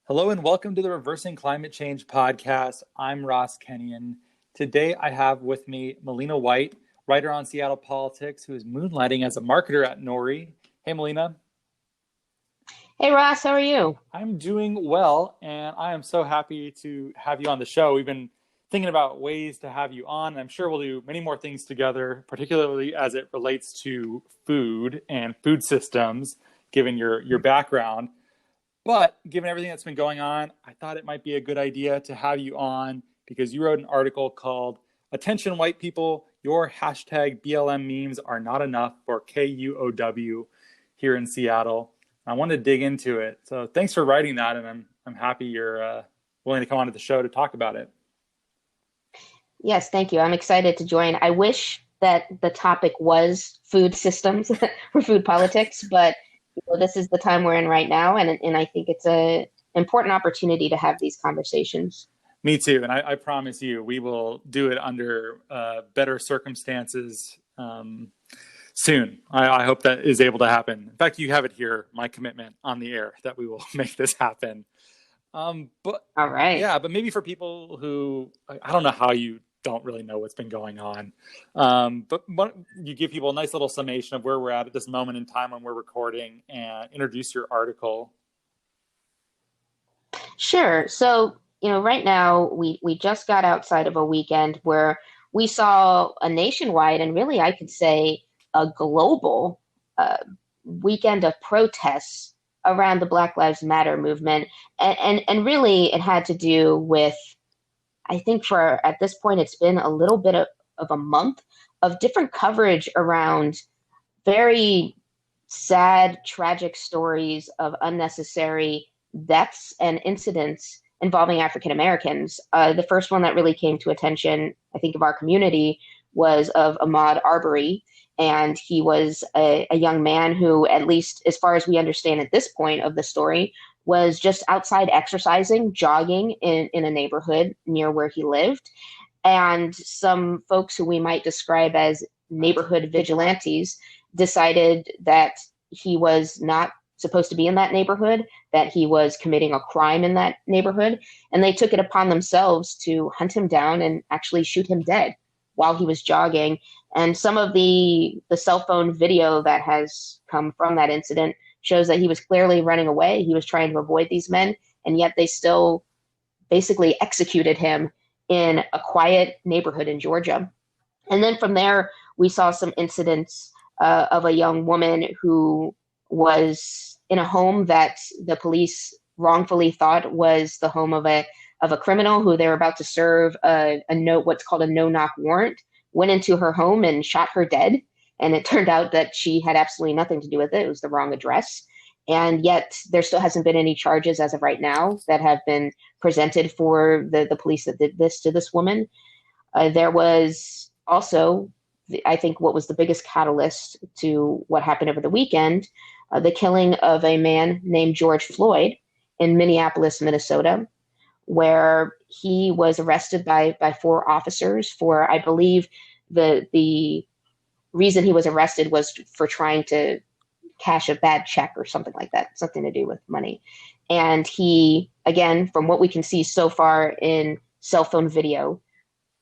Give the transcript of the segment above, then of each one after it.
Hello and welcome to the Reversing Climate Change podcast. I'm Ross Kenyon. Today I have with me Mellina White, writer on Seattle politics, who is moonlighting as a marketer at Nori. Hey, Mellina. Hey Ross, how are you? I'm doing well, and I am so happy to have you on the show. We've been thinking about ways to have you on, and I'm sure we'll do many more things together, particularly as it relates to food and food systems, given your background. But given everything that's been going on, I thought it might be a good idea to have you on because you wrote an article called Attention White People, Your Hashtag BLM Memes Are Not Enough for KUOW here in Seattle. I wanted to dig into it. So thanks for writing that, and I'm happy you're willing to come onto the show to talk about it. Yes, thank you. I'm excited to join. I wish that the topic was food systems or food politics, but this is the time we're in right now, and I think it's an important opportunity to have these conversations. Me too, and I promise you, we will do it under better circumstances soon. I hope that is able to happen. In fact, you have it here, my commitment on the air that we will make this happen. But all right, yeah, but maybe for people who I don't know how you don't really know what's been going on. But you give people a nice little summation of where we're at this moment in time when we're recording and introduce your article. Sure. So, right now we just got outside of a weekend where we saw a nationwide and really I could say a global weekend of protests around the Black Lives Matter movement. And really it had to do with, I think at this point, it's been a little bit of a month of different coverage around very sad, tragic stories of unnecessary deaths and incidents involving African Americans. The first one that really came to attention, I think, of our community was of Ahmaud Arbery. And he was a young man who, at least as far as we understand at this point of the story, was just outside exercising, jogging in a neighborhood near where he lived. And some folks who we might describe as neighborhood vigilantes decided that he was not supposed to be in that neighborhood, that he was committing a crime in that neighborhood. And they took it upon themselves to hunt him down and actually shoot him dead while he was jogging. And some of the cell phone video that has come from that incident shows that he was clearly running away. He was trying to avoid these men, and yet they still basically executed him in a quiet neighborhood in Georgia. And then from there, we saw some incidents of a young woman who was in a home that the police wrongfully thought was the home of a criminal who they were about to serve what's called a no-knock warrant, went into her home and shot her dead. And it turned out that she had absolutely nothing to do with it. It was the wrong address. And yet there still hasn't been any charges as of right now that have been presented for the police that did this to this woman. There was also, I think, what was the biggest catalyst to what happened over the weekend, the killing of a man named George Floyd in Minneapolis, Minnesota, where he was arrested by 4 officers for, I believe, the reason he was arrested was for trying to cash a bad check or something like that, something to do with money. And he, again, from what we can see so far in cell phone video,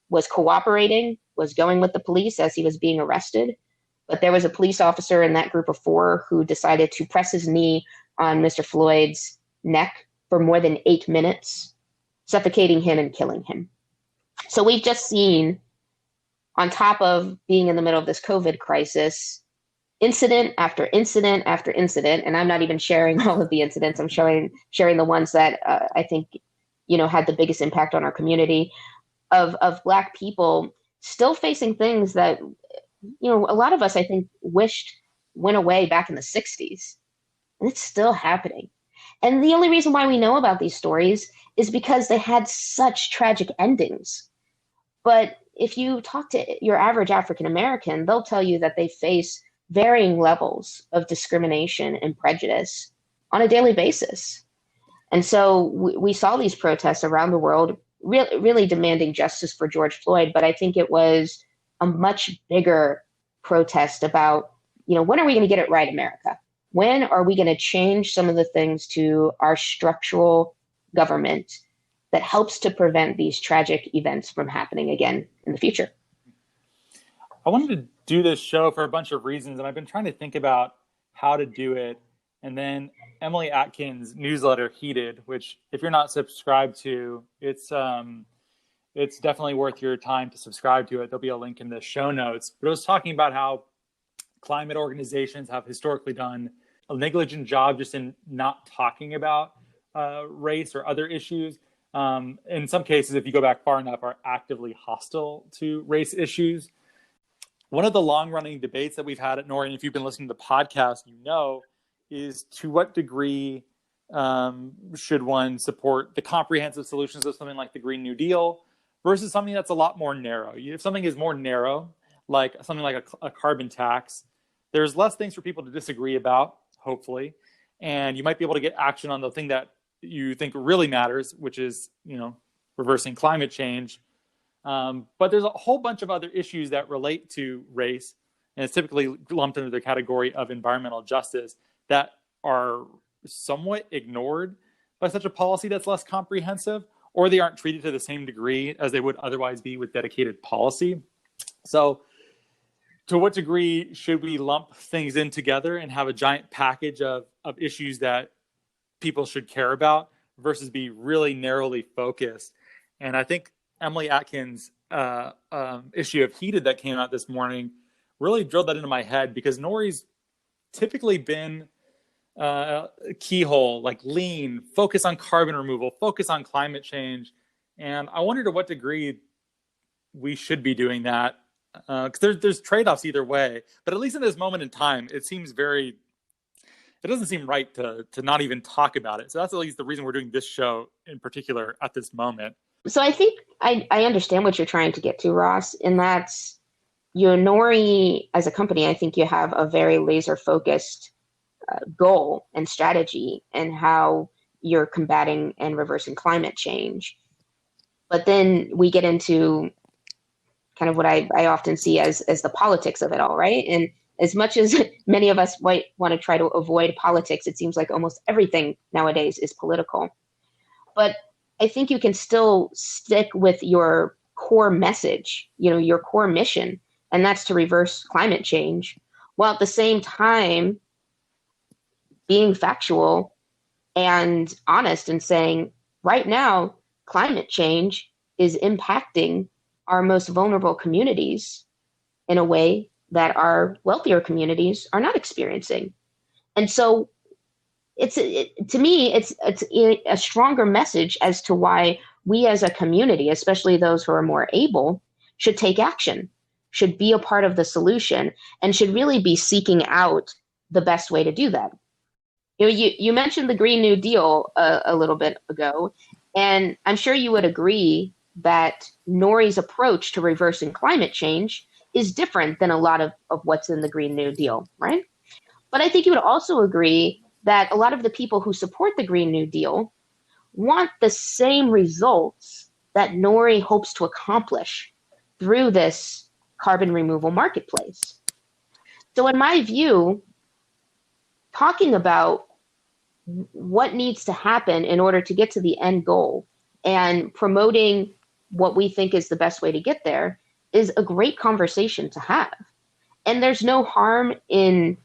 was cooperating, was going with the police as he was being arrested. But there was a police officer in that group of 4 who decided to press his knee on Mr. Floyd's neck for more than 8 minutes, suffocating him and killing him. So we've just seen, on top of being in the middle of this COVID crisis, incident after incident after incident, and I'm not even sharing all of the incidents. I'm sharing the ones that I think, had the biggest impact on our community, of Black people still facing things that, a lot of us, I think, wished went away back in the 60s. And it's still happening. And the only reason why we know about these stories is because they had such tragic endings. But if you talk to your average African American, they'll tell you that they face varying levels of discrimination and prejudice on a daily basis. And so we saw these protests around the world really demanding justice for George Floyd. But I think it was a much bigger protest about, when are we going to get it right, America? When are we going to change some of the things to our structural government that helps to prevent these tragic events from happening again in the future? I wanted to do this show for a bunch of reasons, and I've been trying to think about how to do it. And then Emily Atkins' newsletter, Heated, which if you're not subscribed to, it's definitely worth your time to subscribe to it. There'll be a link in the show notes. But it was talking about how climate organizations have historically done a negligent job just in not talking about race or other issues. In some cases, if you go back far enough, are actively hostile to race issues. One of the long-running debates that we've had at NORI, and if you've been listening to the podcast, you know, is to what degree should one support the comprehensive solutions of something like the Green New Deal versus something that's a lot more narrow. If something is more narrow, like something like a carbon tax, there's less things for people to disagree about, hopefully, and you might be able to get action on the thing that you think really matters, which is, reversing climate change. But there's a whole bunch of other issues that relate to race, and it's typically lumped into the category of environmental justice, that are somewhat ignored by such a policy that's less comprehensive, or they aren't treated to the same degree as they would otherwise be with dedicated policy. So to what degree should we lump things in together and have a giant package of issues that people should care about versus be really narrowly focused? And I think Emily Atkins' issue of Heated that came out this morning really drilled that into my head, because NORI's typically been a keyhole, like lean, focus on carbon removal, focus on climate change. And I wonder to what degree we should be doing that, because there's trade-offs either way. But at least in this moment in time, it doesn't seem right to not even talk about it. So that's at least the reason we're doing this show in particular at this moment. So I think I understand what you're trying to get to, Ross, and that's NORI as a company. I think you have a very laser-focused goal and strategy and how you're combating and reversing climate change. But then we get into kind of what I often see as the politics of it all, right? And as much as many of us might want to try to avoid politics, it seems like almost everything nowadays is political. But I think you can still stick with your core message, your core mission, and that's to reverse climate change, while at the same time being factual and honest and saying, right now, climate change is impacting our most vulnerable communities in a way that our wealthier communities are not experiencing. And so to me, it's a stronger message as to why we as a community, especially those who are more able, should take action, should be a part of the solution, and should really be seeking out the best way to do that. You mentioned the Green New Deal a little bit ago, and I'm sure you would agree that NORI's approach to reversing climate change is different than a lot of what's in the Green New Deal, right? But I think you would also agree that a lot of the people who support the Green New Deal want the same results that NORI hopes to accomplish through this carbon removal marketplace. So in my view, talking about what needs to happen in order to get to the end goal and promoting what we think is the best way to get there is a great conversation to have. And there's no harm in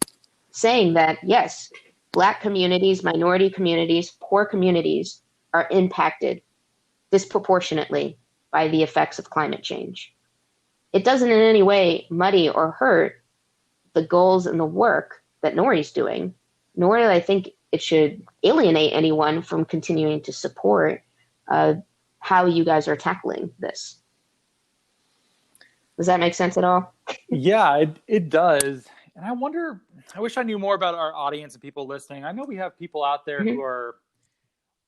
saying that, yes, Black communities, minority communities, poor communities are impacted disproportionately by the effects of climate change. It doesn't in any way muddy or hurt the goals and the work that NORI's doing, nor do I think it should alienate anyone from continuing to support how you guys are tackling this. Does that make sense at all? Yeah, it does. And I wish I knew more about our audience and people listening. I know we have people out there who are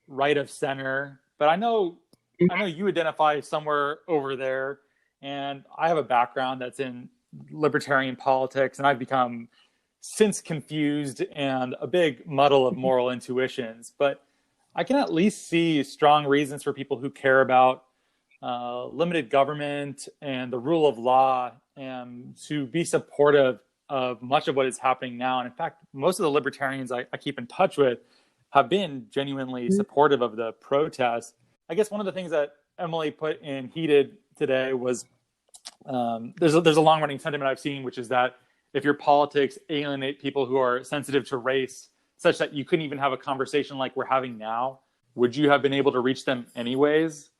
right of center, but I know you identify somewhere over there, and I have a background that's in libertarian politics, and I've become since confused and a big muddle of moral intuitions. But I can at least see strong reasons for people who care about limited government and the rule of law, and to be supportive of much of what is happening now. And in fact, most of the libertarians I keep in touch with have been genuinely supportive of the protests. I guess one of the things that Emily put in Heated today was there's a long running sentiment I've seen, which is that if your politics alienate people who are sensitive to race, such that you couldn't even have a conversation like we're having now, would you have been able to reach them anyways?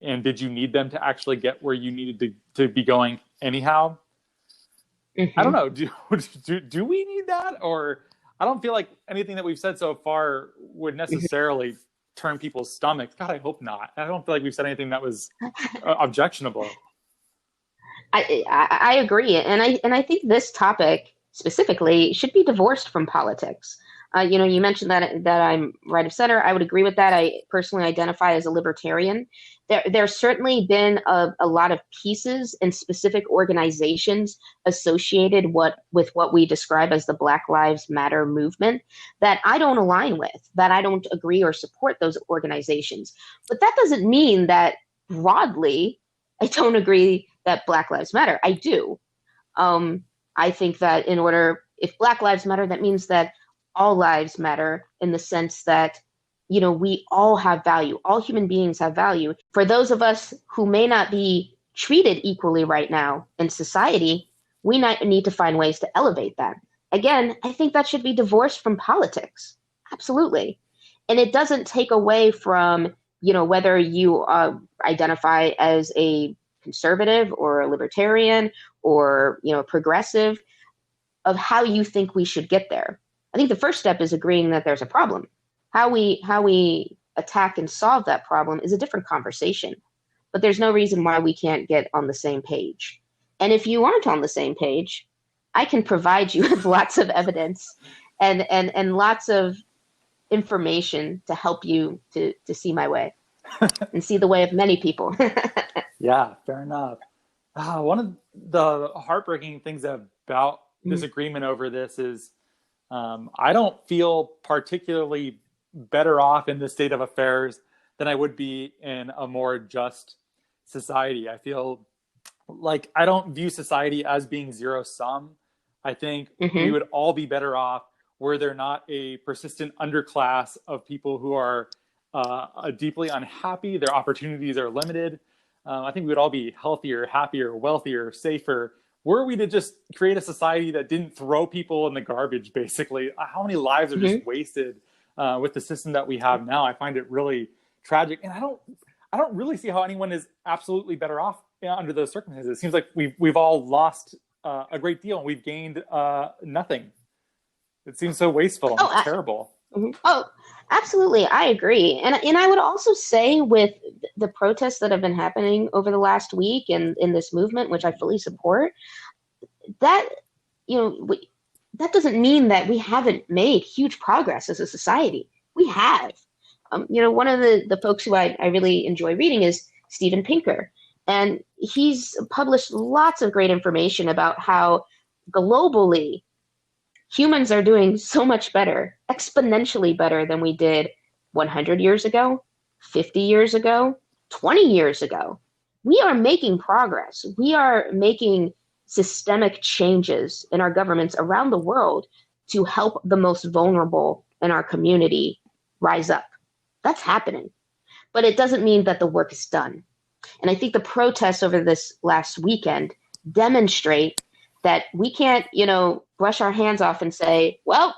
And did you need them to actually get where you needed to be going anyhow? I don't know. Do we need that? Or I don't feel like anything that we've said so far would necessarily turn people's stomachs. God, I hope not. I don't feel like we've said anything that was objectionable. I agree, and I think this topic specifically should be divorced from politics. You mentioned that I'm right of center. I would agree with that. I personally identify as a libertarian. There's certainly been a lot of pieces and specific organizations associated with what we describe as the Black Lives Matter movement that I don't align with, that I don't agree or support those organizations. But that doesn't mean that broadly I don't agree that Black Lives Matter. I do. I think that if Black Lives Matter, that means that all lives matter, in the sense that, we all have value. All human beings have value. For those of us who may not be treated equally right now in society, we need to find ways to elevate that. Again, I think that should be divorced from politics. Absolutely. And it doesn't take away from, whether you identify as a conservative or a libertarian or, progressive, of how you think we should get there. I think the first step is agreeing that there's a problem. How we attack and solve that problem is a different conversation. But there's no reason why we can't get on the same page. And if you aren't on the same page, I can provide you with lots of evidence and lots of information to help you to see my way and see the way of many people. Yeah, fair enough. One of the heartbreaking things about disagreement over this is I don't feel particularly better off in this state of affairs than I would be in a more just society. I feel like I don't view society as being zero sum. I think we would all be better off were there not a persistent underclass of people who are deeply unhappy. Their opportunities are limited. I think we would all be healthier, happier, wealthier, safer. Were we to just create a society that didn't throw people in the garbage, basically? How many lives are just wasted with the system that we have now? I find it really tragic, and I don't really see how anyone is absolutely better off under those circumstances. It seems like we've all lost a great deal, and we've gained nothing. It seems so wasteful and terrible. Oh, absolutely. I agree. And I would also say, with the protests that have been happening over the last week and in this movement, which I fully support, that, that doesn't mean that we haven't made huge progress as a society. We have. One of the folks who I really enjoy reading is Steven Pinker. And he's published lots of great information about how globally humans are doing so much better, exponentially better than we did 100 years ago, 50 years ago, 20 years ago. We are making progress. We are making systemic changes in our governments around the world to help the most vulnerable in our community rise up. That's happening. But it doesn't mean that the work is done. And I think the protests over this last weekend demonstrate that we can't, brush our hands off and say, well,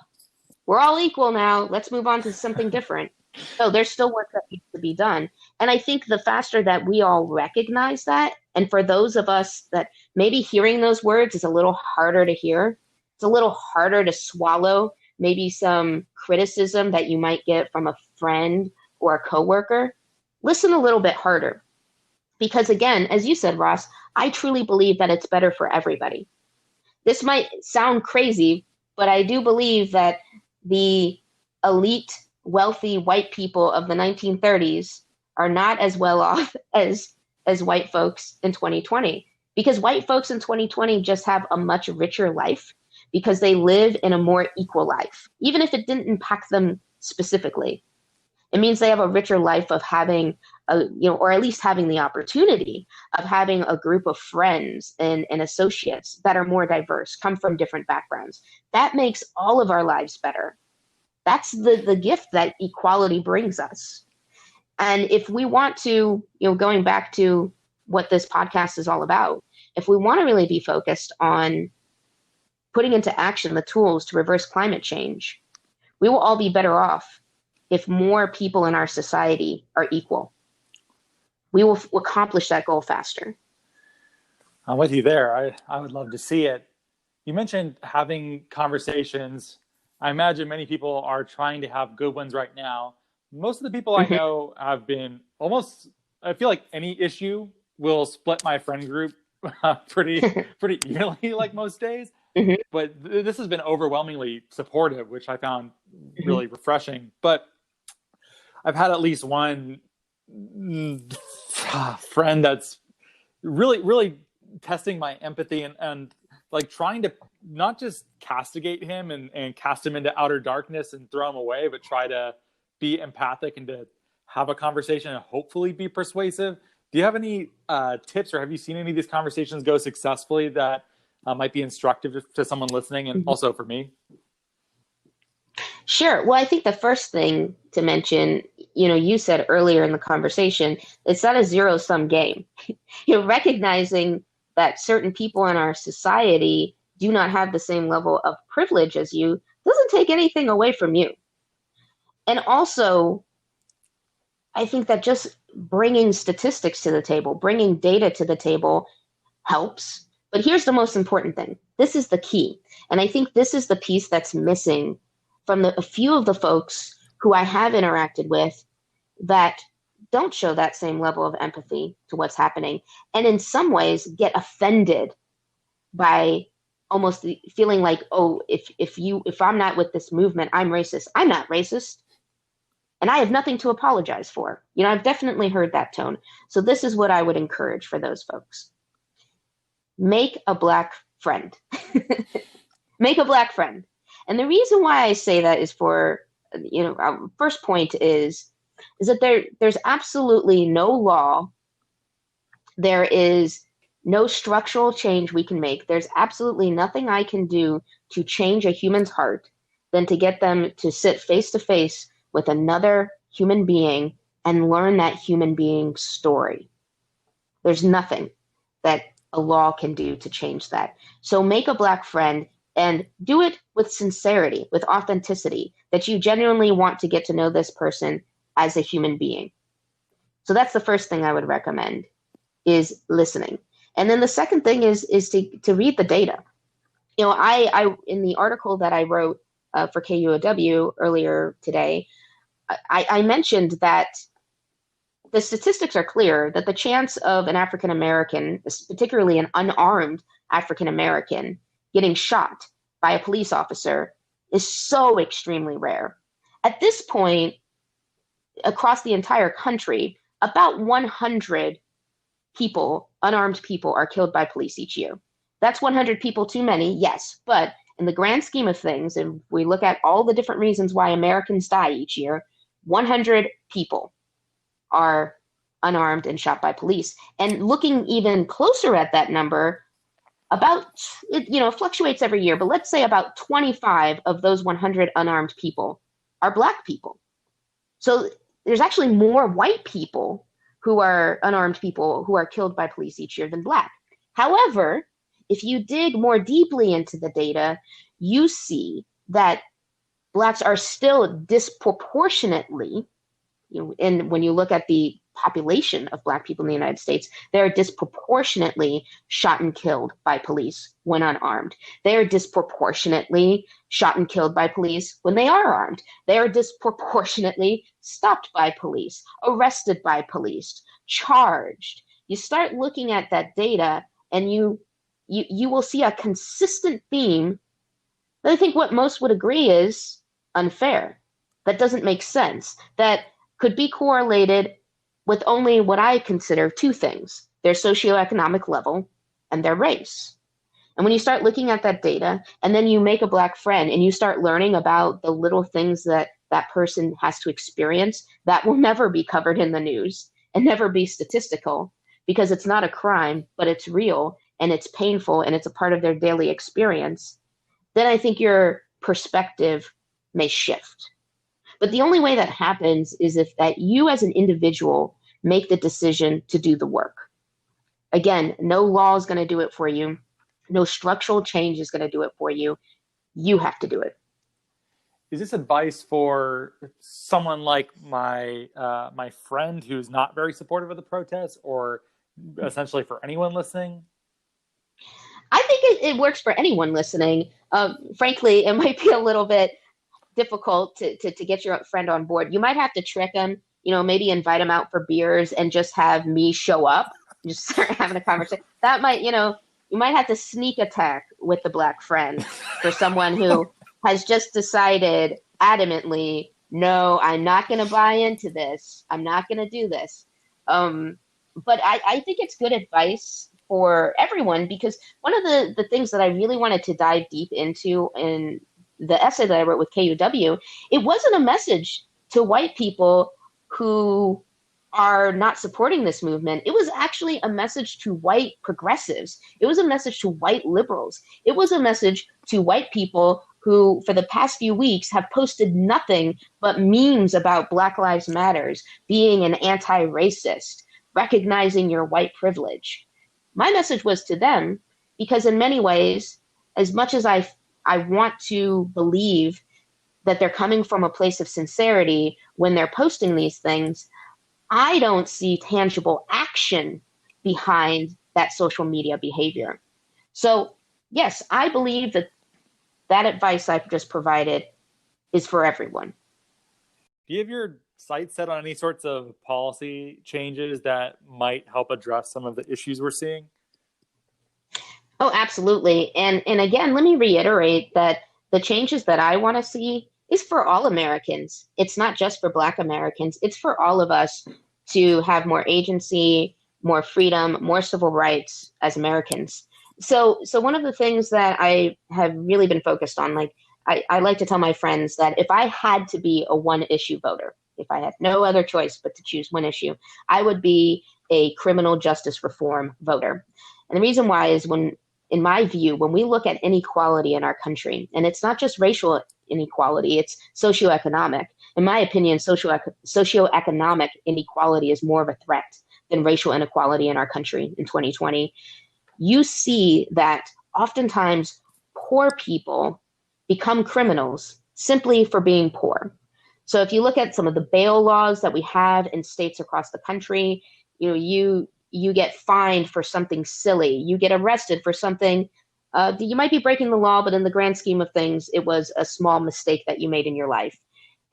we're all equal now. Let's move on to something different. No, there's still work that needs to be done. And I think the faster that we all recognize that, and for those of us that maybe hearing those words is a little harder to hear, it's a little harder to swallow, maybe some criticism that you might get from a friend or a coworker, listen a little bit harder. Because again, as you said, Ross, I truly believe that it's better for everybody. This might sound crazy, but I do believe that the elite, wealthy white people of the 1930s are not as well off as white folks in 2020. Because white folks in 2020 just have a much richer life because they live in a more equal life, even if it didn't impact them specifically. It means they have a richer life of having or at least having the opportunity of having a group of friends and associates that are more diverse, come from different backgrounds. That makes all of our lives better. That's the gift that equality brings us. And if we want to, going back to what this podcast is all about, if we want to really be focused on putting into action the tools to reverse climate change, we will all be better off if more people in our society are equal. We will accomplish that goal faster. I'm with you there. I would love to see it. You mentioned having conversations. I imagine many people are trying to have good ones right now. Most of the people I know have been almost, I feel like any issue will split my friend group pretty evenly, like most days. But this has been overwhelmingly supportive, which I found really refreshing. But I've had at least one friend that's really testing my empathy and like trying to not just castigate him and cast him into outer darkness and throw him away, but try to be empathic and to have a conversation and hopefully be persuasive. Do you have any tips, or have you seen any of these conversations go successfully that might be instructive to someone listening and also for me? Sure. Well, I think the first thing to mention, you said earlier in the conversation, it's not a zero-sum game. Recognizing that certain people in our society do not have the same level of privilege as you doesn't take anything away from you. And also, I think that just bringing statistics to the table, bringing data to the table helps. But here's the most important thing. This is the key. And I think this is the piece that's missing from a few of the folks who I have interacted with that don't show that same level of empathy to what's happening, and in some ways get offended by almost feeling like, oh, if I'm not with this movement, I'm racist. I'm not racist, and I have nothing to apologize for. I've definitely heard that tone. So this is what I would encourage for those folks. Make a Black friend. Make a Black friend. And the reason why I say that is for, our first point is that there's absolutely no law. There is no structural change we can make. There's absolutely nothing I can do to change a human's heart than to get them to sit face to face with another human being and learn that human being's story. There's nothing that a law can do to change that. So make a Black friend and do it with sincerity, with authenticity, that you genuinely want to get to know this person as a human being. So that's the first thing I would recommend, is listening. And then the second thing is to read the data. I in the article that I wrote for KUOW earlier today, I mentioned that the statistics are clear that the chance of an African American, particularly an unarmed African American, getting shot by a police officer is so extremely rare. At this point, across the entire country, about 100 people, unarmed people, are killed by police each year. That's 100 people too many, yes, but in the grand scheme of things, if we look at all the different reasons why Americans die each year, 100 people are unarmed and shot by police. And looking even closer at that number, it fluctuates every year, but let's say about 25 of those 100 unarmed people are Black people. So there's actually more white people who are unarmed people who are killed by police each year than Black. However, if you dig more deeply into the data, you see that Blacks are still disproportionately, and when you look at the population of Black people in the United States, they're disproportionately shot and killed by police when unarmed. They are disproportionately shot and killed by police when they are armed. They are disproportionately stopped by police, arrested by police, charged. You start looking at that data and you will see a consistent theme that I think what most would agree is unfair. That doesn't make sense. That could be correlated with only what I consider two things: their socioeconomic level and their race. And when you start looking at that data, and then you make a Black friend and you start learning about the little things that that person has to experience, that will never be covered in the news and never be statistical, because it's not a crime, but it's real and it's painful and it's a part of their daily experience, then I think your perspective may shift. But the only way that happens is if that you as an individual make the decision to do the work. Again, no law is going to do it for you. No structural change is going to do it for you. You have to do it. Is this advice for someone like my friend who's not very supportive of the protests, or essentially for anyone listening? I think it works for anyone listening. Frankly, it might be a little bit difficult to get your friend on board. You might have to trick him, maybe invite him out for beers and just have me show up, just start having a conversation. That might, you might have to sneak attack with the Black friend for someone who has just decided adamantly, no, I'm not going to buy into this. I'm not going to do this. But I think it's good advice for everyone, because one of the things that I really wanted to dive deep into in the essay that I wrote with KUW, it wasn't a message to white people who are not supporting this movement. It was actually a message to white progressives. It was a message to white liberals. It was a message to white people who, for the past few weeks, have posted nothing but memes about Black Lives Matters, being an anti-racist, recognizing your white privilege. My message was to them, because in many ways, as much as I want to believe that they're coming from a place of sincerity when they're posting these things, I don't see tangible action behind that social media behavior. So, yes, I believe that advice I've just provided is for everyone. Do you have your sights set on any sorts of policy changes that might help address some of the issues we're seeing? Oh, absolutely. And again, let me reiterate that the changes that I want to see is for all Americans. It's not just for Black Americans. It's for all of us to have more agency, more freedom, more civil rights as Americans. So one of the things that I have really been focused on, like I like to tell my friends that if I had to be a one issue voter, if I had no other choice but to choose one issue, I would be a criminal justice reform voter. And the reason why is in my view, when we look at inequality in our country, and it's not just racial inequality, it's socioeconomic. In my opinion, socioeconomic inequality is more of a threat than racial inequality in our country in 2020. You see that oftentimes poor people become criminals simply for being poor. So if you look at some of the bail laws that we have in states across the country, you get fined for something silly. You get arrested for something. You might be breaking the law, but in the grand scheme of things, it was a small mistake that you made in your life.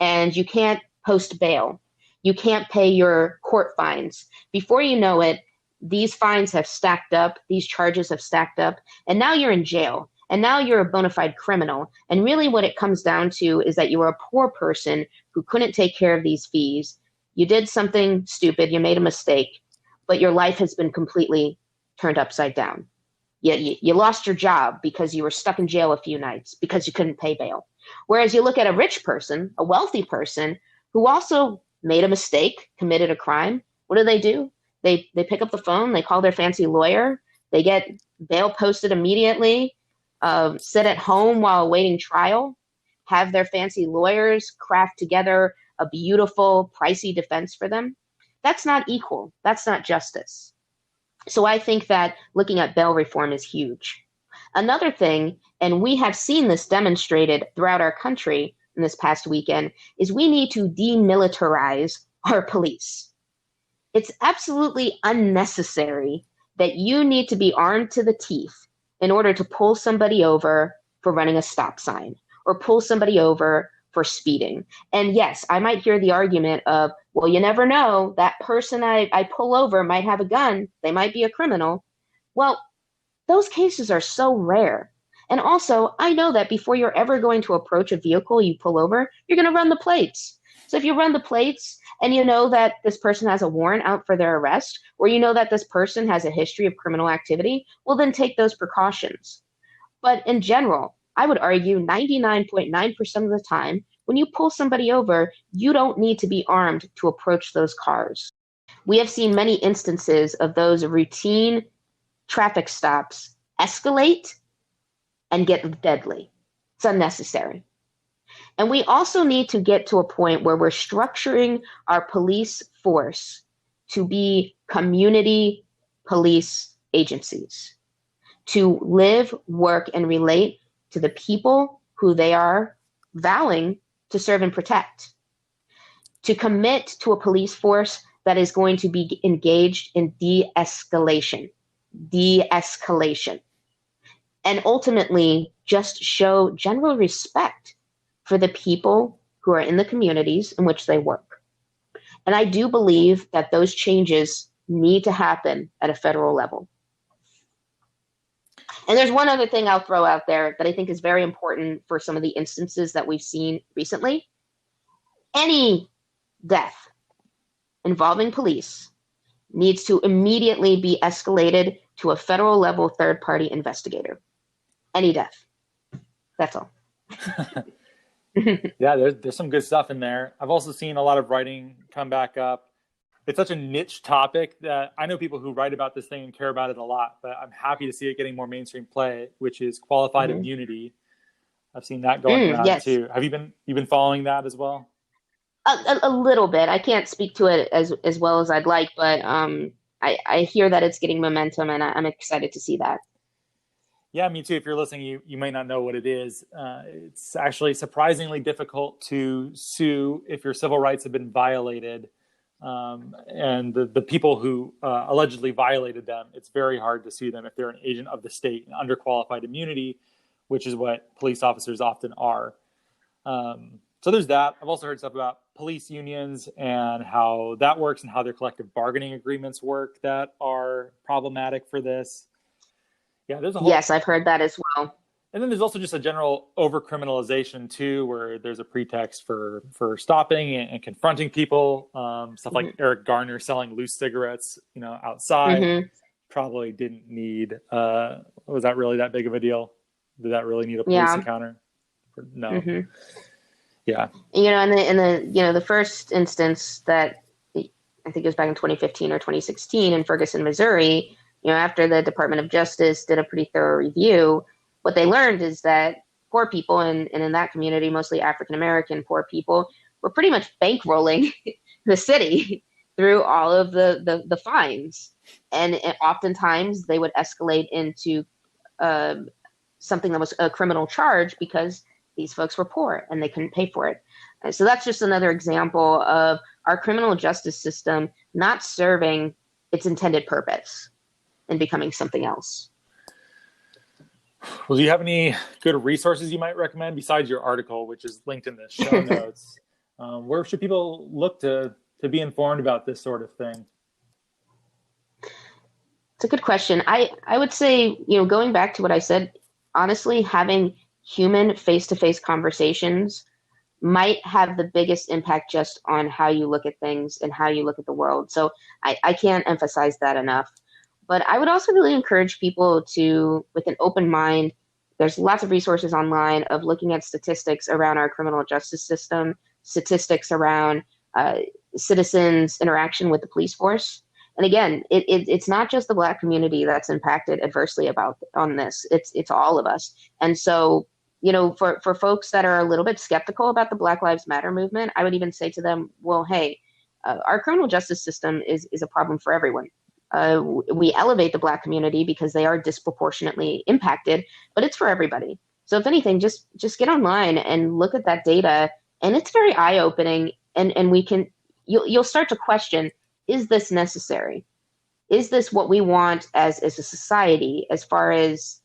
And you can't post bail. You can't pay your court fines. Before you know it, these fines have stacked up. These charges have stacked up. And now you're in jail. And now you're a bona fide criminal. And really what it comes down to is that you were a poor person who couldn't take care of these fees. You did something stupid. You made a mistake. But your life has been completely turned upside down. You lost your job because you were stuck in jail a few nights because you couldn't pay bail. Whereas you look at a rich person, a wealthy person, who also made a mistake, committed a crime. What do? They pick up the phone, they call their fancy lawyer, they get bail posted immediately, sit at home while awaiting trial, have their fancy lawyers craft together a beautiful, pricey defense for them. That's not equal. That's not justice. So I think that looking at bail reform is huge. Another thing, and we have seen this demonstrated throughout our country in this past weekend, is we need to demilitarize our police. It's absolutely unnecessary that you need to be armed to the teeth in order to pull somebody over for running a stop sign or pull somebody over for speeding. And yes, I might hear the argument of, well, you never know, that person I pull over might have a gun. They might be a criminal. Well, those cases are so rare. And also, I know that before you're ever going to approach a vehicle you pull over, you're going to run the plates. So if you run the plates and you know that this person has a warrant out for their arrest, or you know that this person has a history of criminal activity, well, then take those precautions. But in general, I would argue 99.9% of the time, when you pull somebody over, you don't need to be armed to approach those cars. We have seen many instances of those routine traffic stops escalate and get deadly. It's unnecessary. And we also need to get to a point where we're structuring our police force to be community police agencies, to live, work, and relate to the people who they are vowing to serve and protect, to commit to a police force that is going to be engaged in de-escalation, and ultimately just show general respect for the people who are in the communities in which they work. And I do believe that those changes need to happen at a federal level. And there's one other thing I'll throw out there that I think is very important for some of the instances that we've seen recently. Any death involving police needs to immediately be escalated to a federal level third-party investigator. Any death. That's all. Yeah, there's some good stuff in there. I've also seen a lot of writing come back up. It's such a niche topic that I know people who write about this thing and care about it a lot, but I'm happy to see it getting more mainstream play, which is qualified immunity. I've seen that going around yes. too. Have you been following that as well? A little bit. I can't speak to it as well as I'd like, but I hear that it's getting momentum, and I'm excited to see that. Yeah, me too. If you're listening, you may not know what it is. It's actually surprisingly difficult to sue if your civil rights have been violated. And the people who allegedly violated them, it's very hard to sue them if they're an agent of the state and under qualified immunity, which is what police officers often are. So there's that. I've also heard stuff about police unions and how that works and how their collective bargaining agreements work that are problematic for this. Yeah, there's a whole... Yes, I've heard that as well. And then there's also just a general over-criminalization too, where there's a pretext for stopping and confronting people. Stuff like Eric Garner selling loose cigarettes, outside. Probably didn't need. Was that really that big of a deal? Did that really need a police encounter? No. Yeah. In the first instance that I think it was back in 2015 or 2016 in Ferguson, Missouri, after the Department of Justice did a pretty thorough review, what they learned is that poor people, and in that community, mostly African-American poor people, were pretty much bankrolling the city through all of the fines. And oftentimes they would escalate into something that was a criminal charge because these folks were poor and they couldn't pay for it. And so that's just another example of our criminal justice system not serving its intended purpose and becoming something else. Well, do you have any good resources you might recommend besides your article, which is linked in the show notes? Where should people look to be informed about this sort of thing? It's a good question. I would say, going back to what I said, honestly, having human face-to-face conversations might have the biggest impact just on how you look at things and how you look at the world. So I can't emphasize that enough. But I would also really encourage people to, with an open mind, there's lots of resources online of looking at statistics around our criminal justice system, statistics around citizens' interaction with the police force. And again, it's not just the Black community that's impacted adversely on this. It's all of us. And so, for folks that are a little bit skeptical about the Black Lives Matter movement, I would even say to them, well, hey, our criminal justice system is a problem for everyone. We elevate the Black community because they are disproportionately impacted, but it's for everybody. So if anything, just get online and look at that data, and it's very eye-opening. And you'll start to question, is this necessary? Is this what we want as a society, as far as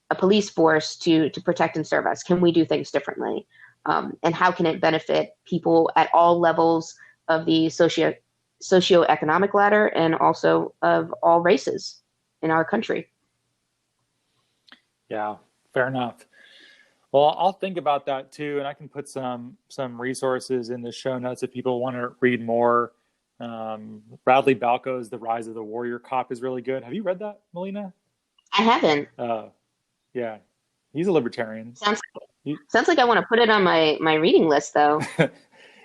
a police force to protect and serve us? Can we do things differently? And how can it benefit people at all levels of the socioeconomic ladder and also of all races in our country? Yeah, fair enough. Well, I'll think about that too, and I can put some resources in the show notes if people want to read more. Bradley Balco's The Rise of the Warrior Cop is really good. Have you read that, Mellina? I haven't. Yeah, he's a libertarian. Sounds like I want to put it on my reading list, though.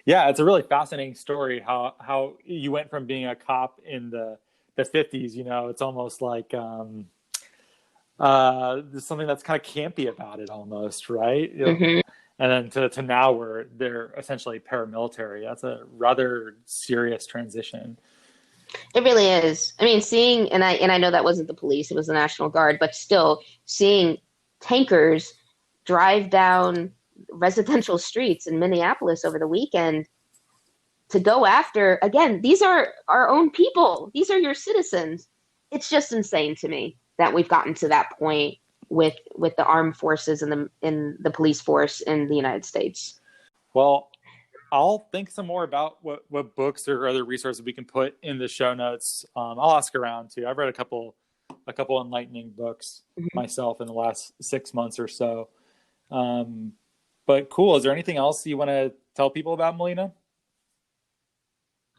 Yeah, it's a really fascinating story how you went from being a cop in the 50s. It's almost like there's something that's kind of campy about it almost, right? and then to now where they're essentially paramilitary. That's a rather serious transition. It really is. I mean, seeing, and I know that wasn't the police, it was the National Guard, but still seeing tankers drive down residential streets in Minneapolis over the weekend to go after, again, these are our own people. These are your citizens. It's just insane to me that we've gotten to that point with the armed forces and the police force in the United States. Well, I'll think some more about what books or other resources we can put in the show notes. I'll ask around too. I've read a couple enlightening books myself in the last 6 months or so. But cool. Is there anything else you want to tell people about, Mellina?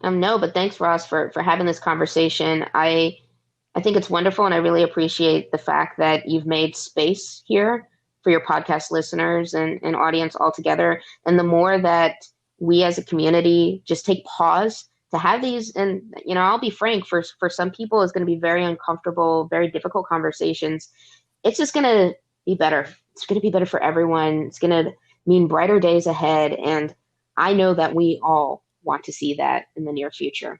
No, but thanks, Ross, for having this conversation. I think it's wonderful, and I really appreciate the fact that you've made space here for your podcast listeners and audience altogether. And the more that we as a community just take pause to have these, and I'll be frank, for some people it's going to be very uncomfortable, very difficult conversations. It's just going to be better. It's going to be better for everyone. It's going to mean brighter days ahead, and I know that we all want to see that in the near future.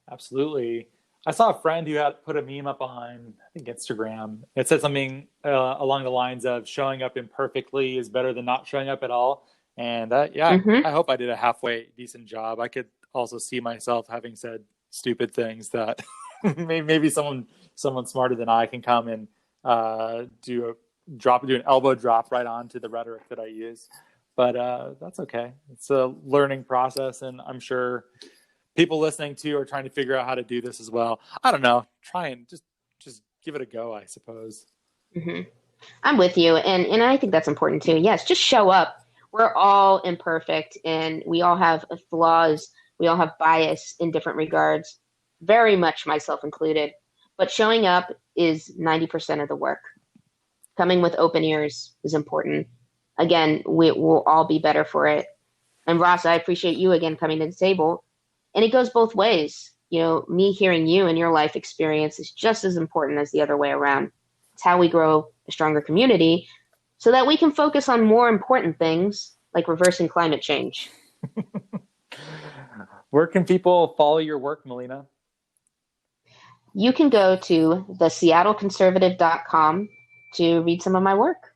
Absolutely. I saw a friend who had put a meme up on, I think, Instagram. It said something along the lines of showing up imperfectly is better than not showing up at all. And I hope I did a halfway decent job. I could also see myself having said stupid things that maybe someone smarter than I can come and do an elbow drop right onto the rhetoric that I use. But that's okay. It's a learning process, and I'm sure people listening to are trying to figure out how to do this as well. I don't know. Try and just give it a go, I suppose. Mm-hmm. I'm with you, and I think that's important too. Yes, just show up. We're all imperfect, and we all have flaws. We all have bias in different regards, very much myself included. But showing up is 90% of the work. Coming with open ears is important. Again, we will all be better for it. And Ross, I appreciate you again coming to the table. And it goes both ways. Me hearing you and your life experience is just as important as the other way around. It's how we grow a stronger community so that we can focus on more important things like reversing climate change. Where can people follow your work, Mellina? You can go to theseattleconservative.com to read some of my work.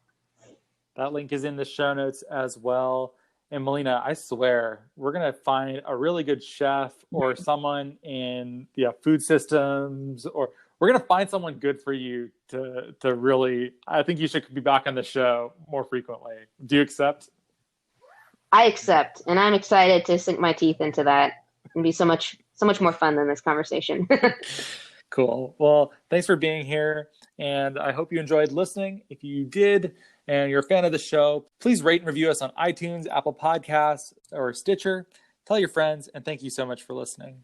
That link is in the show notes as well. And Mellina, I swear, we're going to find a really good chef or someone in the food systems, or we're going to find someone good for you to really, I think you should be back on the show more frequently. Do you accept? I accept, and I'm excited to sink my teeth into that. It'll be so much more fun than this conversation. Cool. Well, thanks for being here, and I hope you enjoyed listening. If you did, and you're a fan of the show, please rate and review us on iTunes, Apple Podcasts, or Stitcher. Tell your friends, and thank you so much for listening.